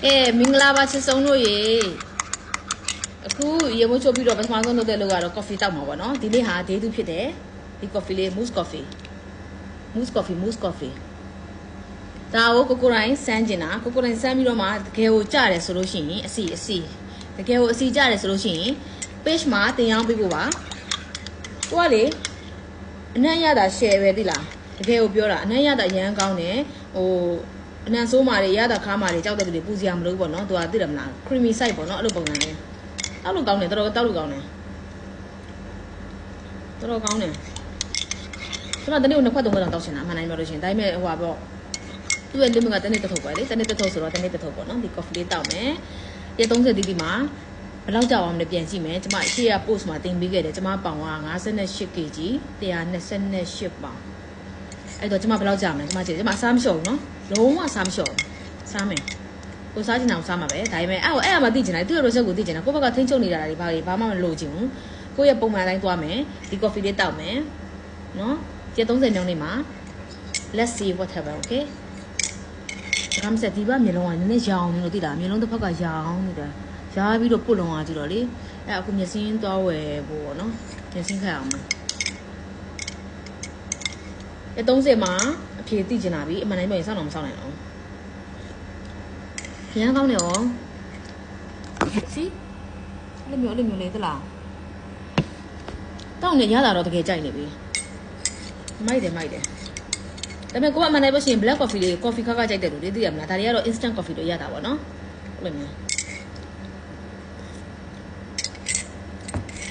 မင်္ဂလာပါချစ်ဆုံးတို့ရေအခုရေမိုးချိုးပြီးတော့ပထမဆုံးလုပ်တဲ့လူကတော့ coffee တောက်မှာပေါ့နော်ဒီနေ့ဟာ day 2ဖြစ်တယ်ဒီ coffee လေး mousse coffee ဒါကိုကိုတိုင်းစမ်းကျင်တာကိုတိုင်းစမ်းပြီးတော့မှတကယ်ကိုကြတယ်ဆိုလို့ရှိရင်အစီတကယ်ကိုအစီကြတယ်ဆိုလို့ရှိရင် page မှာတင်ရောင်းပေးဖို့ပါကိုကလေအနံ့ရတာ share ပဲသိလားတကယ်ကိုပြောတာအနံ့ရတာရမ်းကောင်းတယ်ဟိုအနံဆိုးမာတွေရတာခါမာတွေကြောက်တဲ့လူတွေပူစရာမလိုဘူးပေါ့နော်သူကသိတယ်မလား creamy side ပေါ့နော်အဲ့လိုပုံစံလေးတောက်လို့ကောင်းတယ်တော်တော်တောက်လို့ကောင်းတယ်တော်တော်ကောင်းတယ်ကျွန်တော်တနေ့ကိုနှစ်ခွက်သုံးခွက်တောက်ချင်တာအမှန်တိုင်းပြောလို့ရှိရင်ဒါပေမဲ့ဟိုပါပေါ့သူ့ရဲ့ limit ကတနေ့တစ်ထုပ်ပဲလေတနေ့တစ်ထုပ်ဆိုတော့တနေ့တစ်ထုပ်ပေါ့နော်ဒီ coffee လေးတောက်မယ်ရ30တီတီမှာဘယ်လောက်ကြာအောင်လဲပြန်ကြည့်မယ်ကျွန်မရှေ့က post မှာတင်ပေးခဲ့တယ်ကျွန်မပေါင်က 58kg 128ပေါင်အဲ့တော့ကျွန်မဘယ်လောက်ကြာမလဲကျွန်မကြည့်ကျွန်မအစားမလျှော့ဘူးနော်လုံးဝစားမလျှော့ဘူးစားမယ်ကိုစားချင်အောင်စားမှာပဲဒါပေမဲ့အဲ့မှသိချင်တယ်သူ့ရဲ့ result ကိုသိချင်တာကိုယ့်ဘက်ကထိန်းချုပ်နေတာတွေဘာမှမလိုချင်ဘူးကိုယ့်ရဲ့ပုံမှန်တိုင်းသွားမယ်ဒီ coffee လေးတောက်မယ်နော်30 秒နေမှာ let's see what happen okay ဒါမှမဟုတ်ဒီဘက်မျိုးလုံးကနည်းနည်းရောင်နေလို့သိလားမျိုးလုံးတစ်ဖက်ကရောင်နေတာရားပြီးတော့ပုတ်လုံးသွားကြည့်တော့လေအဲ့အခုမျက်စင်းသွားဝယ်ဖို့ပေါ့နော်မျက်စင်းခတ်အောင်30မှာအဖြေသိချင်တာပြီအမှန်တိုင်းပြောရင်စောင့်တော့မစောင့်နိုင်အောင်ရမ်းကောင်းနေရောစီအဲ့လိုမျိုးလေးသလားတောင်းနေရတာတော့တကယ်ကြိုက်နေပြီမိုက်တယ်ဒါပေမဲ့ကိုကအမှန်တိုင်းပြောရှင် black coffee လေး coffee ခါကြိုက်တယ်လို့သိရမလားဒါတွေကတော့ instant coffee လို့ရတာပေါ့နော်အဲ့လိုမျိုး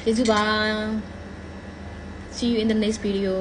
ကျေးဇူးပါ see you in the next video